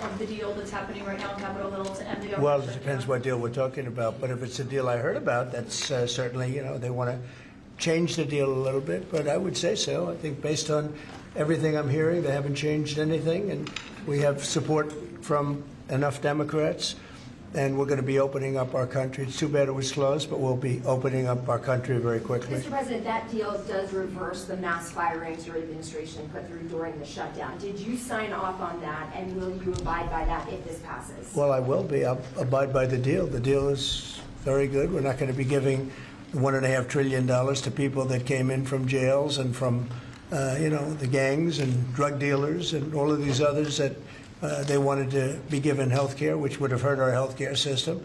of the deal that's happening right now on Capitol Hill to end the government Well, it shutdown? depends what deal we're talking about. But if it's a deal I heard about, that's certainly, they want to change the deal a little bit. But I would say so. I think based on everything I'm hearing, they haven't changed anything. And we have support from enough Democrats. And we're going to be opening up our country. It's too bad it was closed, but we'll be opening up our country very quickly. Mr. President, that deal does reverse the mass firings your administration put through during the shutdown. Did you sign off on that, and will you abide by that if this passes? Well, I will be. I'll abide by the deal. The deal is very good. We're not going to be giving $1.5 trillion to people that came in from jails and from, the gangs and drug dealers and all of these others that they wanted to be given health care, which would have hurt our health care system.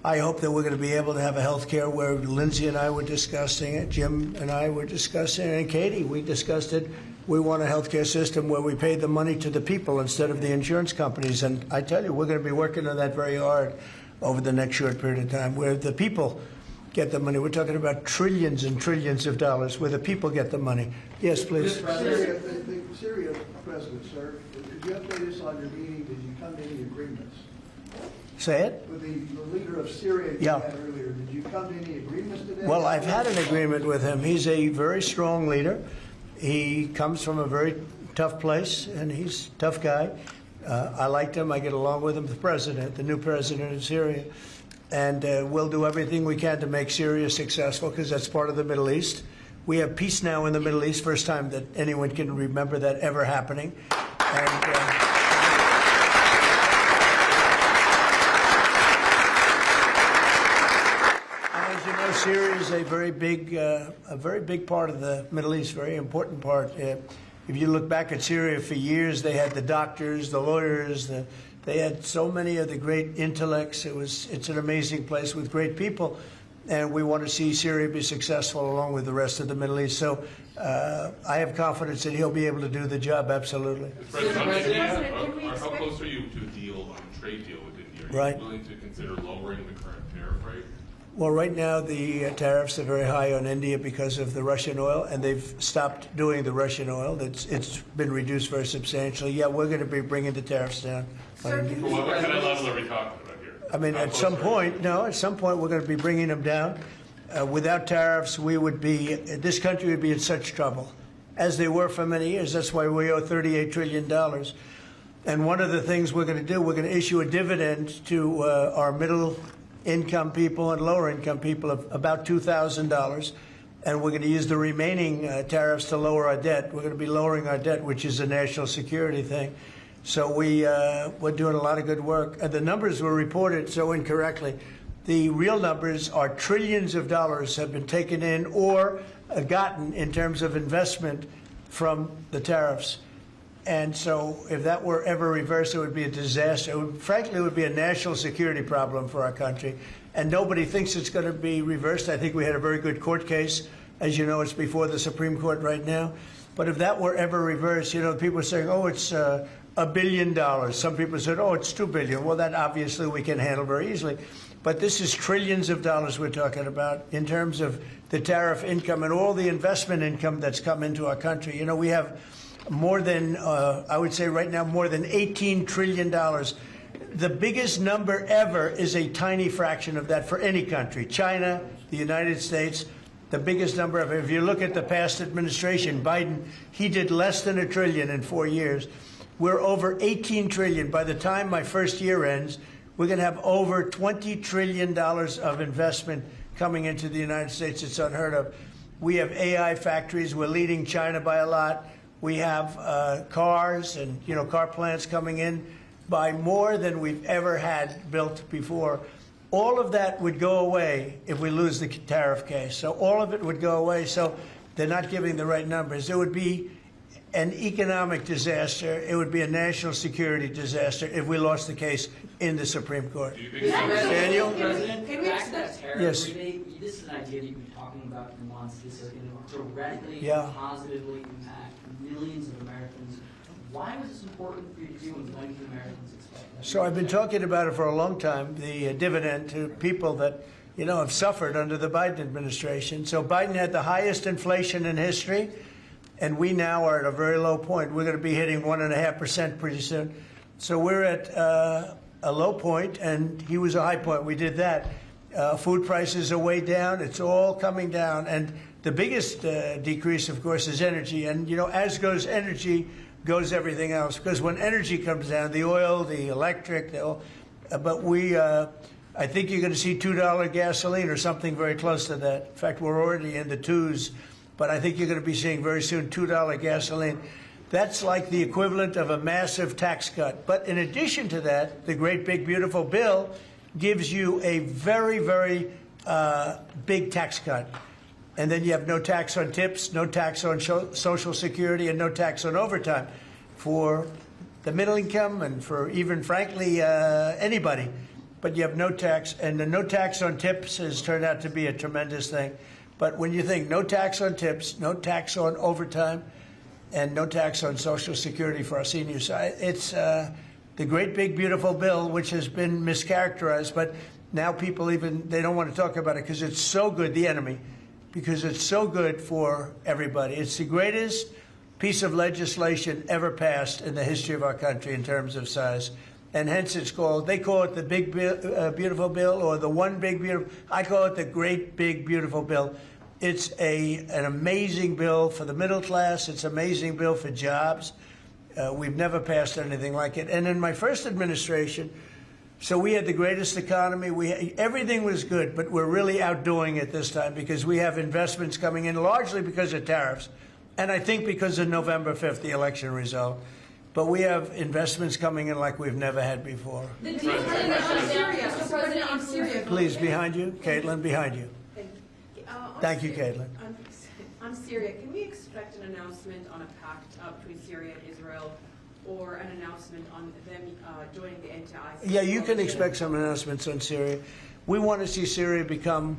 I hope that we're going to be able to have a health care where Lindsay and I were discussing it, Jim and I were discussing it, and Katie, we discussed it. We want a health care system where we pay the money to the people instead of the insurance companies. And I tell you, we're going to be working on that very hard over the next short period of time, where the people get the money. We're talking about trillions and trillions of dollars where the people get the money. Yes, please. Syria President, sir, could you update us on your meeting? Did you come to any agreements? Say it? With the leader of Syria you had earlier, did you come to any agreements today? Well, I've had an agreement with him. He's a very strong leader. He comes from a very tough place, and he's a tough guy. I liked him. I get along with him, the new president of Syria. And we'll do everything we can to make Syria successful, because that's part of the Middle East. We have peace now in the Middle East, first time that anyone can remember that ever happening. And as you know, Syria is a very big part of the Middle East, very important part. If you look back at Syria, for years they had the doctors, the lawyers, they had so many of the great intellects. It's an amazing place with great people. And we want to see Syria be successful along with the rest of the Middle East. So I have confidence that he'll be able to do the job, absolutely. How close are you to a deal, a trade deal with India? Are you willing to consider lowering the current tariff rate? Well, right now the tariffs are very high on India because of the Russian oil, and they've stopped doing the Russian oil. It's been reduced very substantially. Yeah, we're going to be bringing the tariffs down. What kind of level are we talking about here? I mean, at some point we're going to be bringing them down. Without tariffs, this country would be in such trouble, as they were for many years. That's why we owe $38 trillion. And one of the things we're going to do, we're going to issue a dividend to our middle-income people and lower-income people of about $2,000. And we're going to use the remaining tariffs to lower our debt. We're going to be lowering our debt, which is a national security thing. So we're doing a lot of good work. And the numbers were reported so incorrectly. The real numbers are trillions of dollars have been taken in or gotten in terms of investment from the tariffs. And so if that were ever reversed, it would be a disaster. Frankly, it would be a national security problem for our country. And nobody thinks it's going to be reversed. I think we had a very good court case. As you know, it's before the Supreme Court right now. But if that were ever reversed, people are saying, oh, it's $1 billion. Some people said, oh, it's $2 billion. Well, that obviously we can handle very easily. But this is trillions of dollars we're talking about in terms of the tariff income and all the investment income that's come into our country. We have more than, I would say right now, more than $18 trillion. The biggest number ever is a tiny fraction of that for any country. China, the United States, the biggest number ever. If you look at the past administration, Biden, he did less than $1 trillion in 4 years. We're over 18 trillion. By the time my first year ends, we're going to have over $20 trillion of investment coming into the United States. It's unheard of. We have AI factories. We're leading China by a lot. We have cars and car plants coming in by more than we've ever had built before. All of that would go away if we lose the tariff case. So all of it would go away. So they're not giving the right numbers. There would be an economic disaster. It would be a national security disaster if we lost the case in the Supreme Court. Daniel? President, back to that tariff Yes. rebate. This is an idea that you've been talking about for months. This is going to directly and positively impact millions of Americans. Why was this important for you to do, and when can Americans expect that? So I've been talking about it for a long time, the dividend to people that, have suffered under the Biden administration. So Biden had the highest inflation in history. And we now are at a very low point. We're going to be hitting 1.5% pretty soon. So we're at a low point, and he was a high point. We did that. Food prices are way down. It's all coming down. And the biggest decrease, of course, is energy. And, you know, as goes energy, goes everything else. Because when energy comes down, the oil, the electric, I think you're going to see $2 gasoline or something very close to that. In fact, we're already in the twos. But I think you're going to be seeing very soon $2 gasoline. That's like the equivalent of a massive tax cut. But in addition to that, the great big beautiful bill gives you a very, very big tax cut. And then you have no tax on tips, no tax on Social Security, and no tax on overtime for the middle income and for even, frankly, anybody. But you have no tax, and the no tax on tips has turned out to be a tremendous thing. But when you think no tax on tips, no tax on overtime, and no tax on Social Security for our seniors, it's the great big beautiful bill, which has been mischaracterized, but now people they don't want to talk about it because it's so good, the enemy, because it's so good for everybody. It's the greatest piece of legislation ever passed in the history of our country in terms of size. And hence they call it the big beautiful bill, or the one big beautiful. I call it the great big beautiful bill. It's an amazing bill for the middle class. It's an amazing bill for jobs. We've never passed anything like it. And in my first administration, so we had the greatest economy. Everything was good, but we're really outdoing it this time because we have investments coming in largely because of tariffs, and I think because of November 5th, the election result. But we have investments coming in like we've never had before. The deal Mr. President, on Syria. Please, behind you. Caitlin, behind you. Thank you, Caitlin. On Syria, can we expect an announcement on a pact between Syria and Israel, or an announcement on them joining the anti-ISIS? Yeah, you can expect some announcements on Syria. We want to see Syria become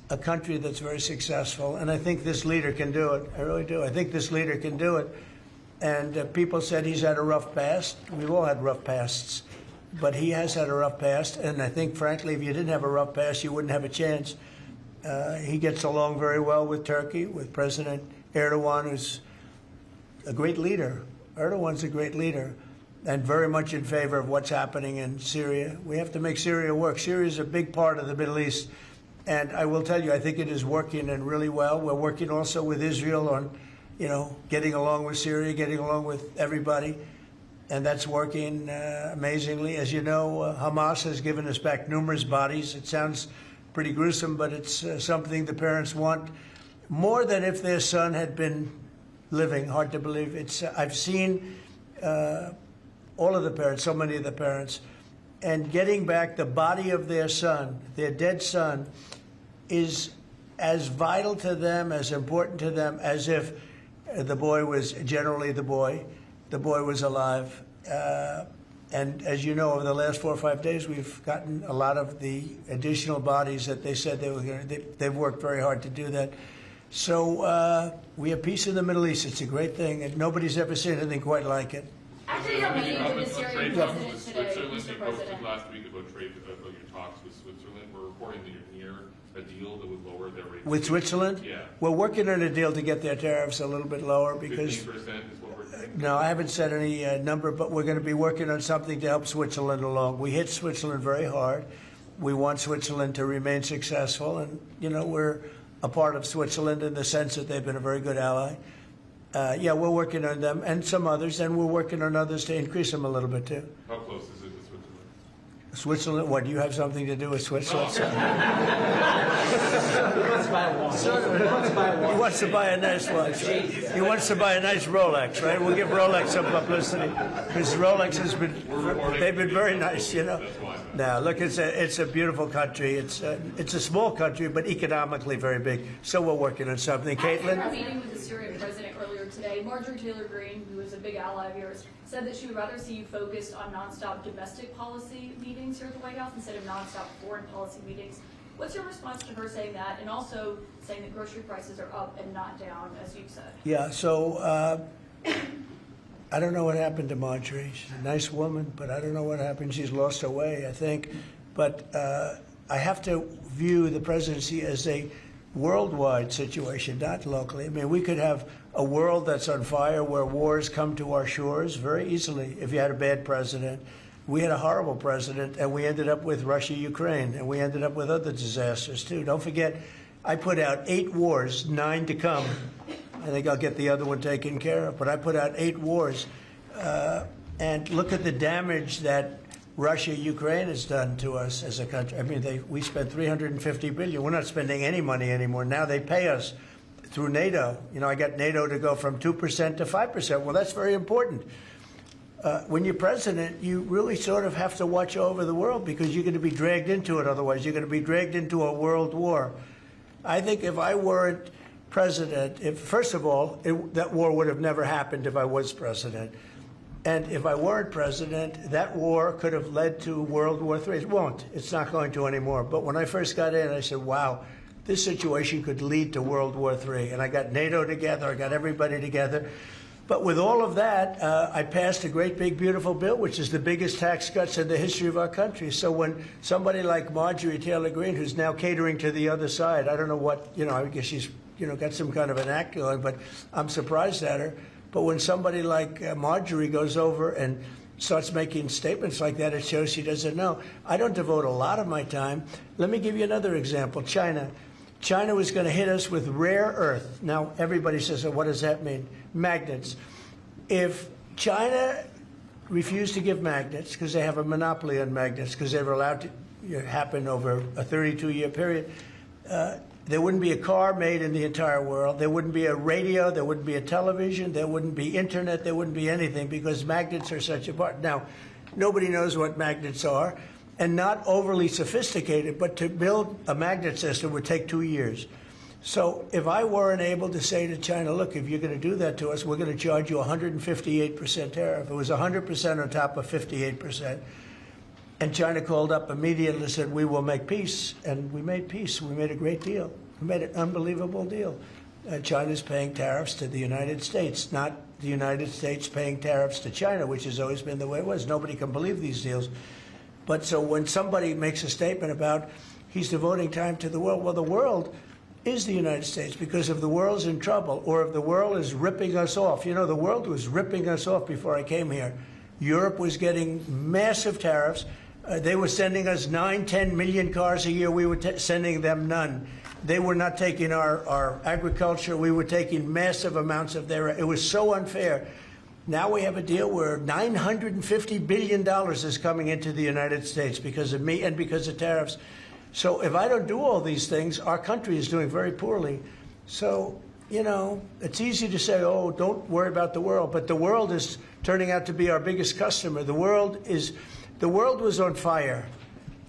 a country that's very successful, and I think this leader can do it. I really do. I think this leader can do it. And people said he's had a rough past. We've all had rough pasts. But he has had a rough past, and I think, frankly, if you didn't have a rough past, you wouldn't have a chance. He gets along very well with Turkey, with President Erdogan, who's a great leader. Erdogan's a great leader and very much in favor of what's happening in Syria. We have to make Syria work. Syria is a big part of the Middle East. And I will tell you, I think it is working and really well. We're working also with Israel on, getting along with Syria, getting along with everybody. And that's working amazingly. As you know, Hamas has given us back numerous bodies. It sounds pretty gruesome, but it's something the parents want more than if their son had been living. Hard to believe. I've seen all of the parents, so many of the parents, and getting back the body of their son, their dead son, is as vital to them, as important to them, as if the boy was generally the boy was alive. And as you know, over the last 4 or 5 days, we've gotten a lot of the additional bodies that they said they were going to. They've worked very hard to do that. So we have peace in the Middle East. It's a great thing, and nobody's ever seen anything quite like it. After your meeting with the Syrian president today, Switzerland, Mr. you President. posted last week about your talks with Switzerland. We're reporting that you're near a deal that would lower their rates. With Switzerland? Yeah. We're working on a deal to get their tariffs a little bit lower because. 15% is what we're doing. No, I haven't said any number, but we're going to be working on something to help Switzerland along. We hit Switzerland very hard. We want Switzerland to remain successful, and we're a part of Switzerland in the sense that they've been a very good ally. Yeah, we're working on them and some others, and we're working on others to increase them a little bit too. How close is it to Switzerland? Switzerland? What, do you have something to do with Switzerland? He wants to buy a nice watch. He wants to buy a nice watch. Right? He wants to buy a nice Rolex, right? We'll give Rolex some publicity because Rolex they've been very nice, Now, look, it's a beautiful country. It's a small country, but economically very big. So we're working on something. Caitlin? After our meeting with the Syrian president earlier today, Marjorie Taylor Greene, who is a big ally of yours, said that she would rather see you focused on nonstop domestic policy meetings here at the White House instead of nonstop foreign policy meetings. What's your response to her saying that, and also saying that grocery prices are up and not down, as you've said? Yeah, so I don't know what happened to Marjorie. She's a nice woman, but I don't know what happened. She's lost her way, I think. But I have to view the presidency as a worldwide situation, not locally. I mean, we could have a world that's on fire where wars come to our shores very easily if you had a bad president. We had a horrible president, and we ended up with Russia, Ukraine, and we ended up with other disasters, too. Don't forget, I put out 8 wars, 9 to come. I think I'll get the other one taken care of, but I put out 8 wars. And look at the damage that Russia, Ukraine has done to us as a country. I mean, we spent $350 billion. We're not spending any money anymore. Now they pay us through NATO. You know, I got NATO to go from 2% to 5%. Well, that's very important. When you're president, you really sort of have to watch over the world because you're going to be dragged into it otherwise. You're going to be dragged into a world war. I think if I weren't president, first of all, that war would have never happened if I was president. And if I weren't president, that war could have led to World War III. It won't. It's not going to anymore. But when I first got in, I said, wow, this situation could lead to World War III. And I got NATO together. I got everybody together. But with all of that, I passed a great, big, beautiful bill, which is the biggest tax cuts in the history of our country. So when somebody like Marjorie Taylor Greene, who's now catering to the other side, I don't know what, I guess she's, got some kind of an act going, but I'm surprised at her. But when somebody like Marjorie goes over and starts making statements like that, it shows she doesn't know. I don't devote a lot of my time. Let me give you another example. China. China was going to hit us with rare earth. Now, everybody says, oh, what does that mean? Magnets. If China refused to give magnets, because they have a monopoly on magnets, because they were allowed to happen over a 32-year period, there wouldn't be a car made in the entire world. There wouldn't be a radio. There wouldn't be a television. There wouldn't be internet. There wouldn't be anything because magnets are such a part. Now, nobody knows what magnets are, and not overly sophisticated, but to build a magnet system would take 2 years. So if I weren't able to say to China, look, if you're going to do that to us, we're going to charge you 158% tariff. It was 100% on top of 58%. And China called up immediately and said, we will make peace. And we made peace. We made a great deal. We made an unbelievable deal. China's paying tariffs to the United States, not the United States paying tariffs to China, which has always been the way it was. Nobody can believe these deals. But so when somebody makes a statement about he's devoting time to the world, well, the world is the United States, because if the world's in trouble or if the world is ripping us off, the world was ripping us off before I came here. Europe was getting massive tariffs. They were sending us 9-10 million cars a year. We were sending them none. They were not taking our agriculture. We were taking massive amounts of their. It was so unfair. Now we have a deal where $950 billion is coming into the United States because of me and because of tariffs. So if I don't do all these things, our country is doing very poorly. So, it's easy to say, oh, don't worry about the world. But the world is turning out to be our biggest customer. The world was on fire.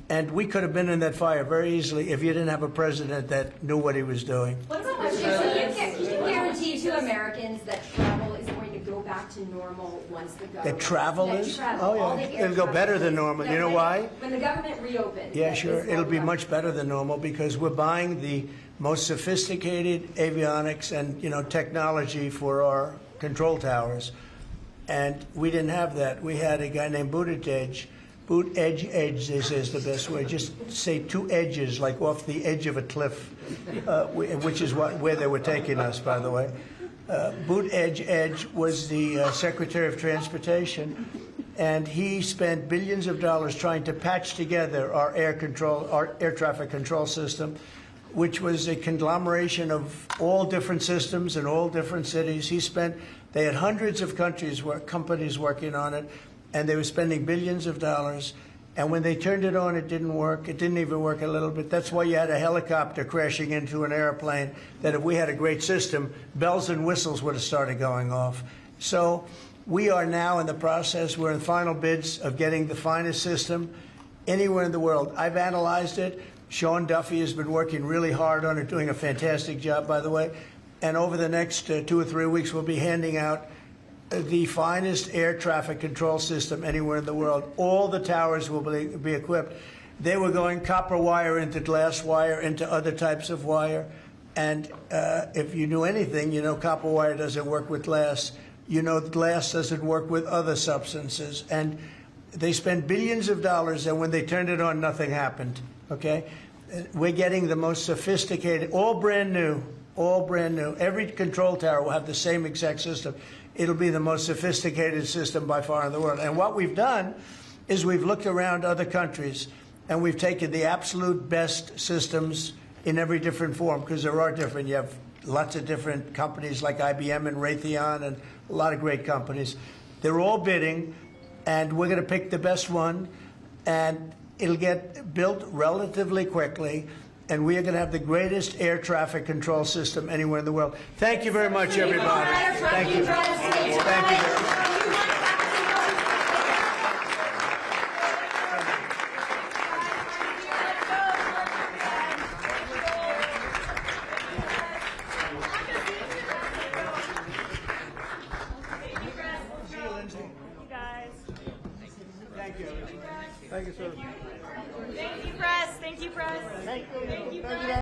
And we could have been in that fire very easily if you didn't have a president that knew what he was doing. Can you guarantee to Americans that travel is going to go back to normal once the government... That travel is? Oh, yeah. It'll go better than normal. You know why? When the government reopens. Yeah, sure. It'll be much better than normal because we're buying the most sophisticated avionics and, technology for our control towers. And we didn't have that. We had a guy named Buttigieg. Edge, they say is the best way. Just say 2 edges, like off the edge of a cliff, which is where they were taking us, by the way. Edge was the Secretary of Transportation, and he spent billions of dollars trying to patch together our air traffic control system, which was a conglomeration of all different systems in all different cities. They had hundreds of companies working on it. And they were spending billions of dollars. And when they turned it on, it didn't work. It didn't even work a little bit. That's why you had a helicopter crashing into an airplane, that if we had a great system, bells and whistles would have started going off. So we are now in the process. We're in final bids of getting the finest system anywhere in the world. I've analyzed it. Sean Duffy has been working really hard on it, doing a fantastic job, by the way. And over the next 2 or 3 weeks, we'll be handing out the finest air traffic control system anywhere in the world. All the towers will be equipped. They were going copper wire into glass wire into other types of wire. And if you knew anything, copper wire doesn't work with glass. Glass doesn't work with other substances. And they spent billions of dollars, and when they turned it on, nothing happened. Okay? We're getting the most sophisticated, all brand new, all brand new. Every control tower will have the same exact system. It'll be the most sophisticated system by far in the world. And what we've done is we've looked around other countries and we've taken the absolute best systems in every different form, because there are different. You have lots of different companies like IBM and Raytheon and a lot of great companies. They're all bidding, and we're going to pick the best one, and it'll get built relatively quickly, and we are going to have the greatest air traffic control system anywhere in the world. Thank you very much, everybody. Thank you. Thank you.